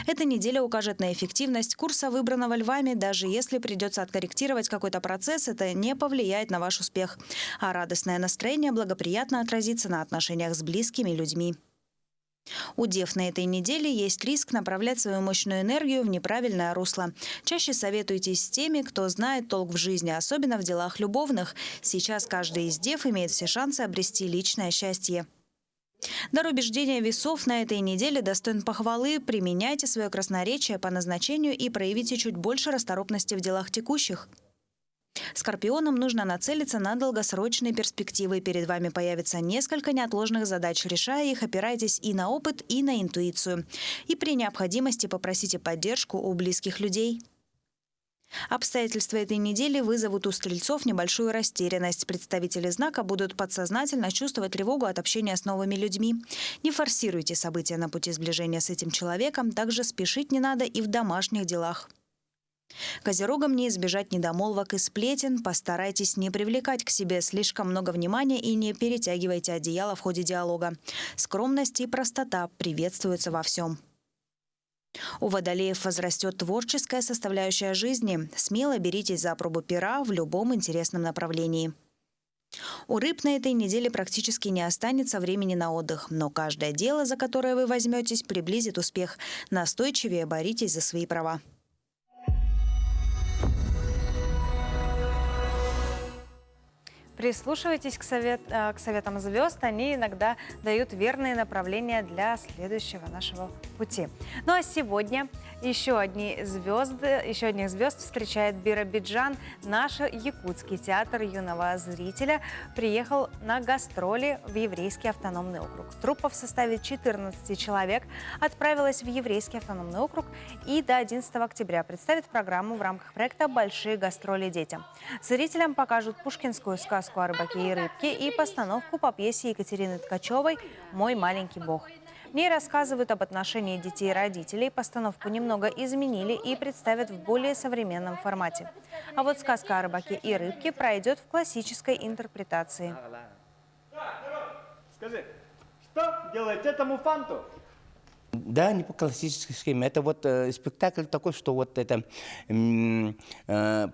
Эта неделя укажет на эффективность курса, выбранного львами. Даже если придется откорректировать какой-то процесс, это не повлияет на ваш успех. А радостное настроение благоприятно отразится на отношениях с близкими людьми. У дев на этой неделе есть риск направлять свою мощную энергию в неправильное русло. Чаще советуйтесь с теми, кто знает толк в жизни, особенно в делах любовных. Сейчас каждый из дев имеет все шансы обрести личное счастье. Дар убеждения весов на этой неделе достоин похвалы. Применяйте свое красноречие по назначению и проявите чуть больше расторопности в делах текущих. Скорпионам нужно нацелиться на долгосрочные перспективы. Перед вами появится несколько неотложных задач. Решая их, опирайтесь и на опыт, и на интуицию. И при необходимости попросите поддержку у близких людей. Обстоятельства этой недели вызовут у стрельцов небольшую растерянность. Представители знака будут подсознательно чувствовать тревогу от общения с новыми людьми. Не форсируйте события на пути сближения с этим человеком. Также спешить не надо и в домашних делах. Козерогам не избежать недомолвок и сплетен. Постарайтесь не привлекать к себе слишком много внимания и не перетягивайте одеяло в ходе диалога. Скромность и простота приветствуются во всем. У водолеев возрастет творческая составляющая жизни. Смело беритесь за пробу пера в любом интересном направлении. У рыб на этой неделе практически не останется времени на отдых. Но каждое дело, за которое вы возьметесь, приблизит успех. Настойчивее боритесь за свои права. Прислушивайтесь к советам звезд, они иногда дают верные направления для следующего нашего пути. Ну а сегодня еще одних звезд встречает Биробиджан. Наш Якутский театр юного зрителя приехал на гастроли в Еврейский автономный округ. Труппа в составе 14 человек отправилась в Еврейский автономный округ и до 11 октября представит программу в рамках проекта «Большие гастроли детям». Зрителям покажут пушкинскую сказку о рыбаке и рыбке и постановку по пьесе Екатерины Ткачевой «Мой маленький бог». В ней рассказывают об отношении детей и родителей, постановку немного изменили и представят в более современном формате. А вот сказка о рыбаке и рыбке пройдет в классической интерпретации. Скажи, что делать этому фанту? Да, не по классической схеме. Это вот спектакль такой, что вот это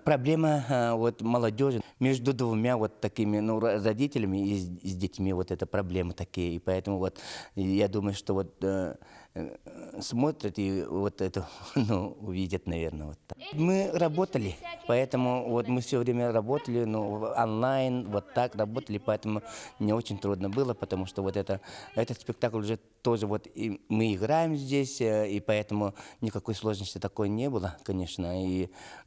проблема вот молодежи между двумя вот такими родителями и с детьми. Вот это проблемы такие. И поэтому вот я думаю, что вот смотрят и вот это увидят, наверное. Вот так. Мы работали, поэтому вот мы все время работали, онлайн, вот так работали, поэтому не очень трудно было, потому что вот этот спектакль уже тоже вот и мы играем здесь, и поэтому никакой сложности такой не было, конечно.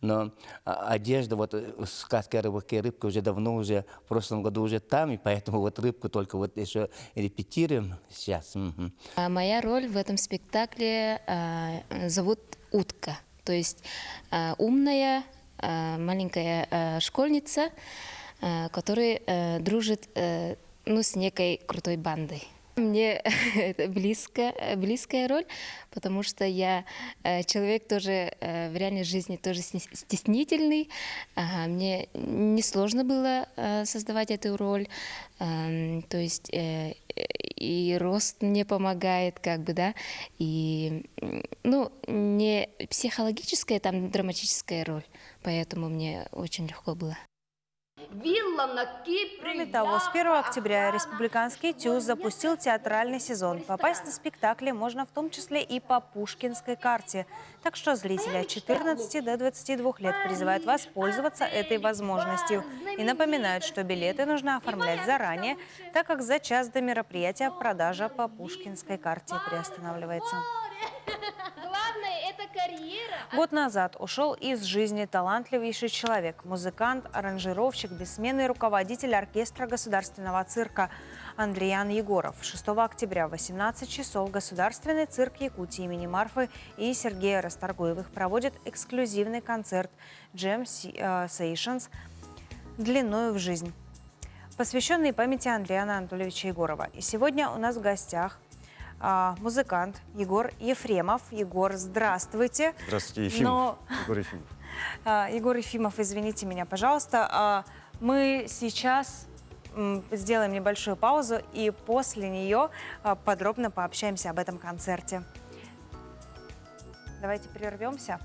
Но одежда, вот сказки о рыбаке и рыбке уже давно, уже в прошлом году уже там, и поэтому вот рыбку только вот еще репетируем сейчас. Моя роль в этом спектакле зовут Утка, то есть умная маленькая школьница, которая дружит с некой крутой бандой. Мне это близкая роль, потому что я человек тоже в реальной жизни тоже стеснительный. Мне несложно было создавать эту роль, то есть и рост мне помогает, и не психологическая, там драматическая роль, поэтому мне очень легко было. Кроме того, с 1 октября Республиканский ТЮЗ запустил театральный сезон. Попасть на спектакли можно в том числе и по Пушкинской карте. Так что зрители от 14 до 22 лет призывают воспользоваться этой возможностью. И напоминают, что билеты нужно оформлять заранее, так как за час до мероприятия продажа по Пушкинской карте приостанавливается. Главное – это карьера. Год назад ушел из жизни талантливейший человек, музыкант, аранжировщик, бессменный руководитель оркестра государственного цирка Андриан Егоров. 6 октября в 18 часов Государственный цирк Якутии имени Марфы и Сергея Расторгуевых проводит эксклюзивный концерт «Jam Sessions» длиною в жизнь, посвященный памяти Андриана Анатольевича Егорова. И сегодня у нас в гостях музыкант Егор Ефремов. Егор, здравствуйте. Здравствуйте, Ефимов. Егор Ефимов. Егор Ефимов, извините меня, пожалуйста. Мы сейчас сделаем небольшую паузу и после нее подробно пообщаемся об этом концерте. Давайте прервемся.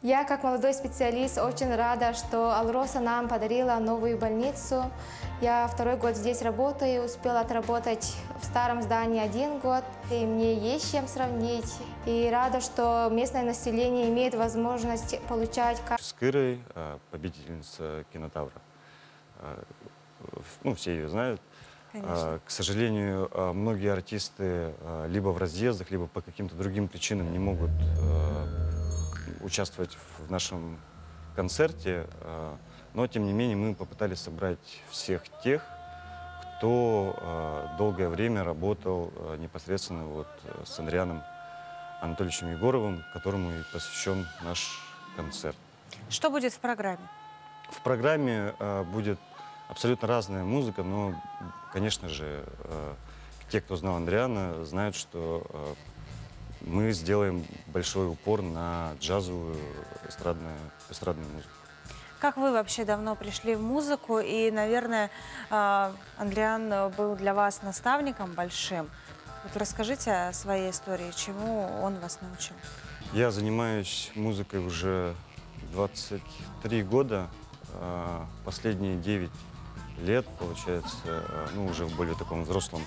Я, как молодой специалист, очень рада, что Алроса нам подарила новую больницу. Я 2-й год здесь работаю, успела отработать в старом здании 1 год, и мне есть чем сравнить. И рада, что местное население имеет возможность получать... С Кырой, победительница кинотавра. Все ее знают. К сожалению, многие артисты либо в разъездах, либо по каким-то другим причинам не могут участвовать в нашем концерте, но тем не менее мы попытались собрать всех тех, кто долгое время работал непосредственно с Андрианом Анатольевичем Егоровым, которому и посвящен наш концерт. Что будет в программе? В программе будет абсолютно разная музыка, но, конечно же, те, кто знал Андриана, знают, что мы сделаем большой упор на джазовую эстрадную музыку. Как вы вообще давно пришли в музыку? И, наверное, Андриан был для вас наставником большим. Вот расскажите о своей истории, чему он вас научил. Я занимаюсь музыкой уже 23 года. Последние 9 лет, получается, ну, уже в более таком взрослом,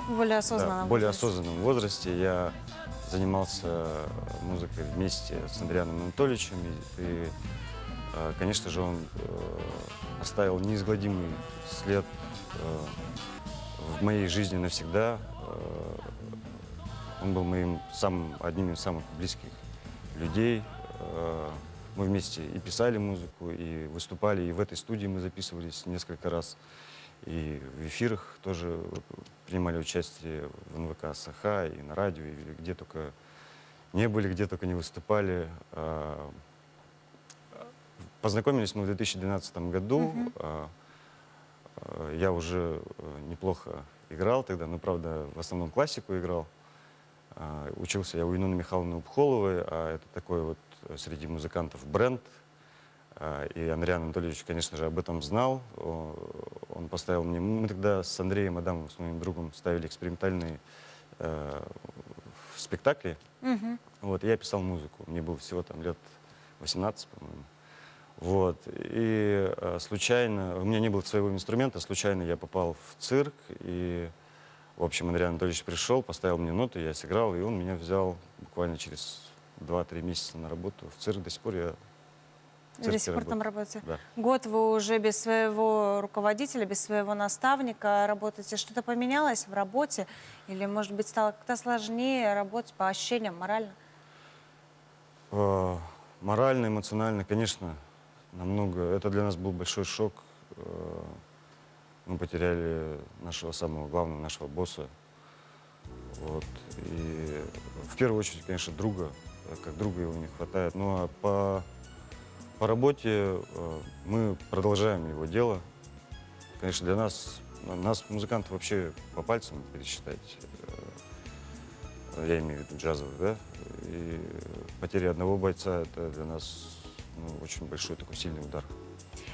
Более осознанно. да, более осознанном возрасте я занимался музыкой вместе с Андрианом Анатольевичем. И, конечно же, он оставил неизгладимый след в моей жизни навсегда. Он был одним из самых близких людей. Мы вместе и писали музыку, и выступали, и в этой студии мы записывались несколько раз. И в эфирах тоже принимали участие в НВК «Саха», и на радио, и где только не были, где только не выступали. Познакомились мы в 2012 году. Я уже неплохо играл тогда, но, правда, в основном классику играл. Учился я у Инуны Михайловны Упхоловой, а это такой вот среди музыкантов бренд. И Андриан Анатольевич, конечно же, об этом знал. Он поставил мне... Мы тогда с Андреем Адамовым, с моим другом, ставили экспериментальные спектакли. Вот, и я писал музыку. Мне было всего там лет 18, по-моему. Вот. И случайно... У меня не было своего инструмента, случайно я попал в цирк. И, в общем, Андриан Анатольевич пришел, поставил мне ноты, я сыграл, и он меня взял буквально через 2-3 месяца на работу в цирк. До сих пор я... До сих пор там работаете? Да. Год вы уже без своего руководителя, без своего наставника работаете. Что-то поменялось в работе? Или, может быть, стало как-то сложнее работать по ощущениям, морально? Морально, эмоционально, конечно, намного. Это для нас был большой шок. Мы потеряли нашего самого главного, нашего босса. Вот. И в первую очередь, конечно, друга. Как друга его не хватает. Ну а по работе мы продолжаем его дело. Конечно, для нас музыкантов вообще по пальцам пересчитать. Я имею в виду джазовых, да? И потеря одного бойца — это для нас очень большой такой сильный удар.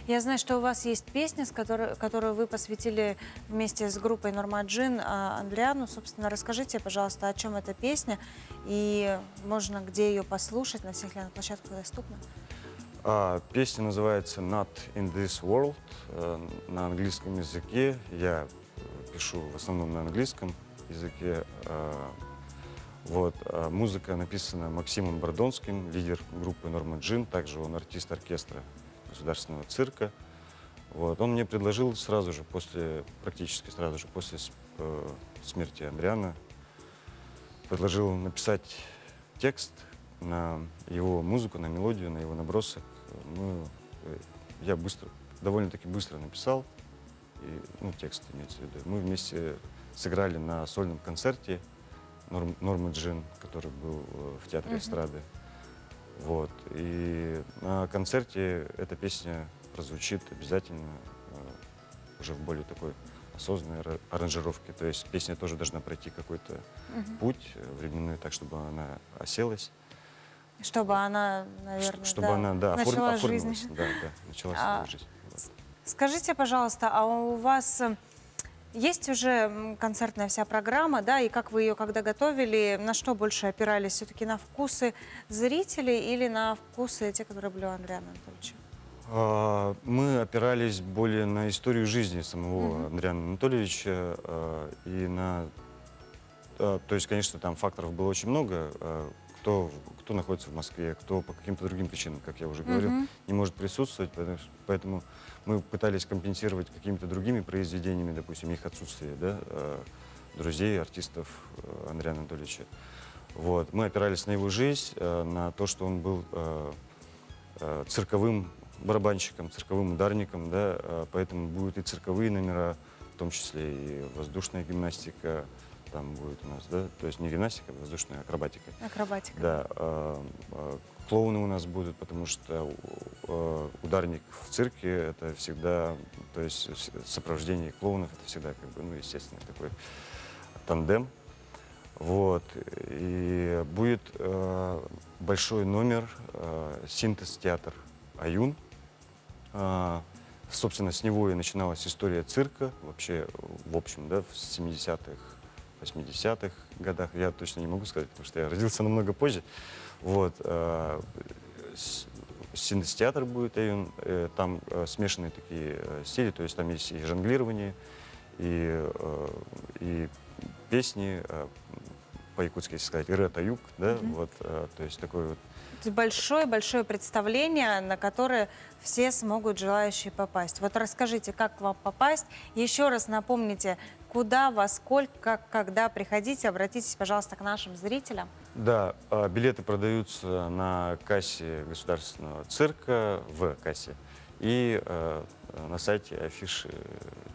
Я знаю, что у вас есть песня, которую вы посвятили вместе с группой Норма Джин Андриану. Собственно, расскажите, пожалуйста, о чем эта песня и можно где ее послушать, на всех ли она площадках доступна? Песня называется «Not in this world» на английском языке. Я пишу в основном на английском языке. Вот. Музыка написана Максимом Бордонским, лидер группы Норма Джин. Также он артист оркестра Государственного цирка. Вот. Он мне предложил практически сразу же после смерти Андриана, предложил написать текст на его музыку, на мелодию, на его набросок. Я довольно-таки быстро написал, текст имеется в виду. Мы вместе сыграли на сольном концерте Нормы Джин, который был в Театре эстрады. Вот. И на концерте эта песня прозвучит обязательно уже в более такой осознанной аранжировке. То есть песня тоже должна пройти какой-то путь временной, так, чтобы она оселась. Чтобы она, наверное, чтобы она, начала оформилась. жизнь. Да, начала свою жизнь. Вот. Скажите, пожалуйста, а у вас есть уже концертная вся программа, да, и как вы ее когда готовили, на что больше опирались? Все-таки на вкусы зрителей или на вкусы те, которые были у Андриана Анатольевича? Мы опирались более на историю жизни самого Андриана Анатольевича и на... То есть, конечно, там факторов было очень много. Кто находится в Москве, кто по каким-то другим причинам, как я уже говорил, не может присутствовать, поэтому мы пытались компенсировать какими-то другими произведениями, допустим, их отсутствие, да, друзей, артистов Андриана Анатольевича. Вот. Мы опирались на его жизнь, на то, что он был цирковым барабанщиком, цирковым ударником, да, поэтому будут и цирковые номера, в том числе и воздушная гимнастика, там будет у нас, да, то есть не гимнастика, а воздушная акробатика. Акробатика. Да. Клоуны у нас будут, потому что ударник в цирке — это всегда, то есть сопровождение клоунов — это всегда, как бы, естественно, такой тандем. Вот. И будет большой номер синтез-театр «Аюн». Собственно, с него и начиналась история цирка, вообще, в общем, да, в 70-х, 80-х годах. Я точно не могу сказать, потому что я родился намного позже. Вот. синтезиатор будет, там смешанные такие стили, то есть там есть и жонглирование, и песни, по-якутски, если сказать, ира-таюк, да, вот, то есть такой вот. Большое-большое представление, на которое все смогут желающие попасть. Вот расскажите, как к вам попасть. Еще раз напомните, куда, во сколько, как, когда приходите. Обратитесь, пожалуйста, к нашим зрителям. Да, билеты продаются на кассе государственного цирка, в кассе, и на сайте афиши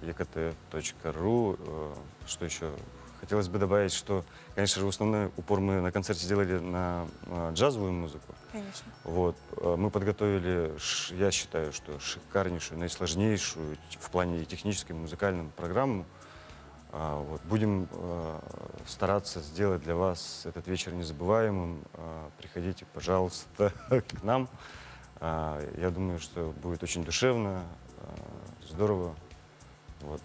ekt.ru. Что еще? Хотелось бы добавить, что, конечно же, основной упор мы на концерте сделали на джазовую музыку. Конечно. Вот. Мы подготовили, я считаю, что шикарнейшую, наисложнейшую в плане и технической, и музыкальной программу. Вот. Будем стараться сделать для вас этот вечер незабываемым. Приходите, пожалуйста, к нам. Я думаю, что будет очень душевно, здорово. Вот.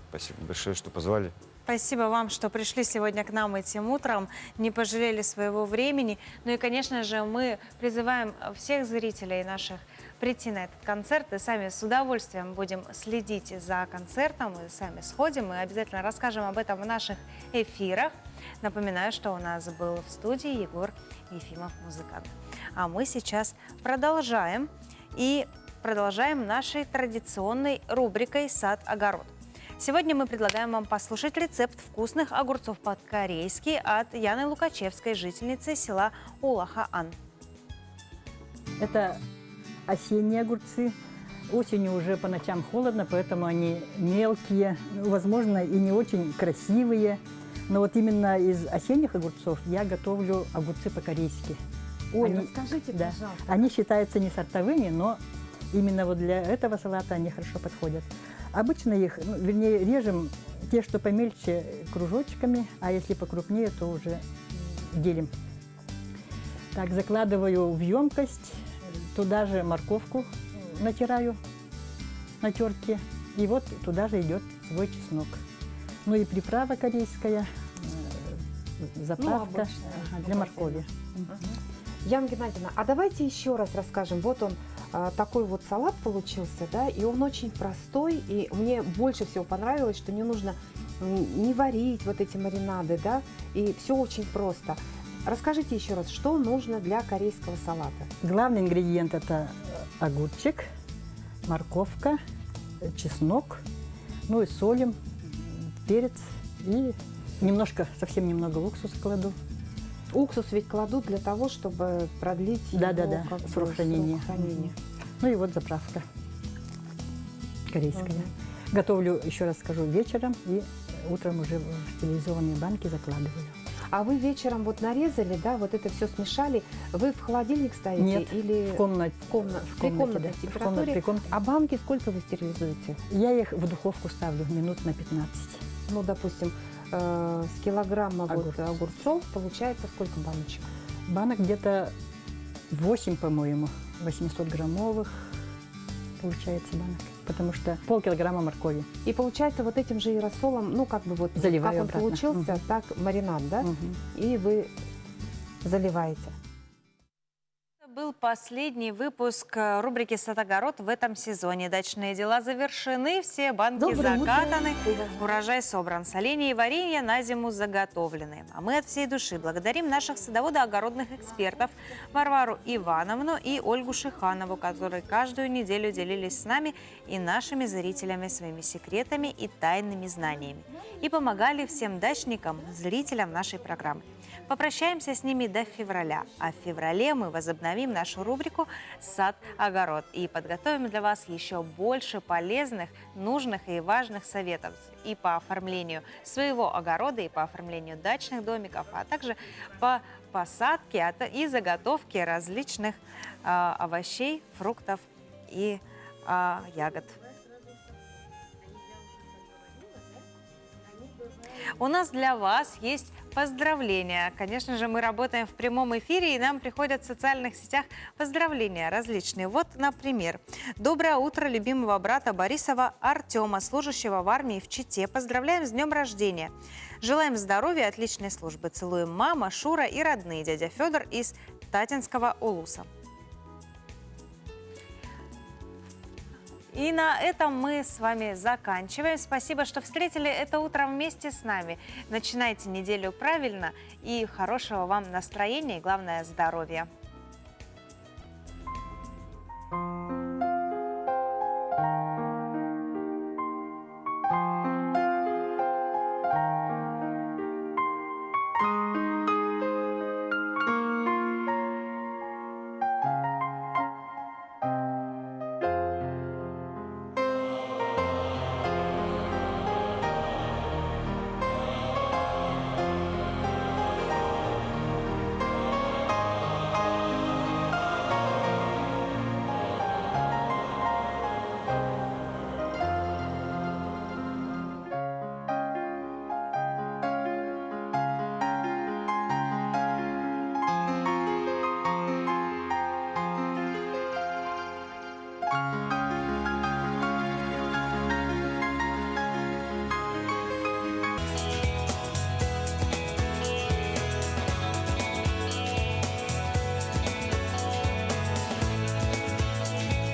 Спасибо большое, что позвали. Спасибо вам, что пришли сегодня к нам этим утром, не пожалели своего времени. Ну и, конечно же, мы призываем всех зрителей наших прийти на этот концерт. И сами с удовольствием будем следить за концертом, и сами сходим, и обязательно расскажем об этом в наших эфирах. Напоминаю, что у нас был в студии Егор Ефимов, музыкант. А мы сейчас продолжаем нашей традиционной рубрикой «Сад-огород». Сегодня мы предлагаем вам послушать рецепт вкусных огурцов по-корейски от Яны Лукачевской, жительницы села Улаха-Ан. Это осенние огурцы. Осенью уже по ночам холодно, поэтому они мелкие, возможно, и не очень красивые. Но вот именно из осенних огурцов я готовлю огурцы по-корейски. Ой, расскажите, да, пожалуйста. они считаются не сортовыми, но именно вот для этого салата они хорошо подходят. Обычно их, вернее, режем те, что помельче, кружочками, а если покрупнее, то уже делим. Так, закладываю в емкость, туда же морковку натираю на терке, и вот туда же идет свой чеснок. Ну и приправа корейская, заправка для моркови. Яна Геннадьевна, а давайте еще раз расскажем. Вот он, такой вот салат получился, да, и он очень простой, и мне больше всего понравилось, что не нужно не варить вот эти маринады, да, и все очень просто. Расскажите еще раз, что нужно для корейского салата? Главный ингредиент – это огурчик, морковка, чеснок, ну и солим, перец и немножко, совсем немного уксуса кладу. Уксус ведь кладут для того, чтобы продлить его срок хранения. Ну и вот заправка корейская. Готовлю, еще раз скажу, вечером и утром уже в стерилизованные банки закладываю. А вы вечером вот нарезали, да, вот это все смешали, вы в холодильник ставите? Нет, или в комнате. При комнатной температуре? А банки сколько вы стерилизуете? Я их в духовку ставлю минут на 15. Ну, допустим, с килограмма огурцов получается сколько баночек? Банок где-то 8, по-моему, 800-граммовых получается банок, потому что полкилограмма моркови. И получается вот этим же и рассолом, ну как бы вот заливаю как он обратно. Получился, так маринад, да? И вы заливаете. Был последний выпуск рубрики «Сад-огород» в этом сезоне. Дачные дела завершены, все банки закатаны, урожай собран, соленья и варенье на зиму заготовлены. А мы от всей души благодарим наших садоводо-огородных экспертов Варвару Ивановну и Ольгу Шиханову, которые каждую неделю делились с нами и нашими зрителями своими секретами и тайными знаниями. И помогали всем дачникам, зрителям нашей программы. Попрощаемся с ними до февраля. А в феврале мы возобновим нашу рубрику «Сад-огород» и подготовим для вас еще больше полезных, нужных и важных советов и по оформлению своего огорода, и по оформлению дачных домиков, а также по посадке и заготовке различных овощей, фруктов и ягод. У нас для вас есть поздравления. Конечно же, мы работаем в прямом эфире, и нам приходят в социальных сетях поздравления различные. Вот, например, «Доброе утро любимого брата Борисова Артема, служащего в армии в Чите. Поздравляем с днем рождения. Желаем здоровья, отличной службы. Целуем мама, Шура и родные, дядя Федор из Татинского Улуса». И на этом мы с вами заканчиваем. Спасибо, что встретили это утро вместе с нами. Начинайте неделю правильно и хорошего вам настроения и, главное, здоровья.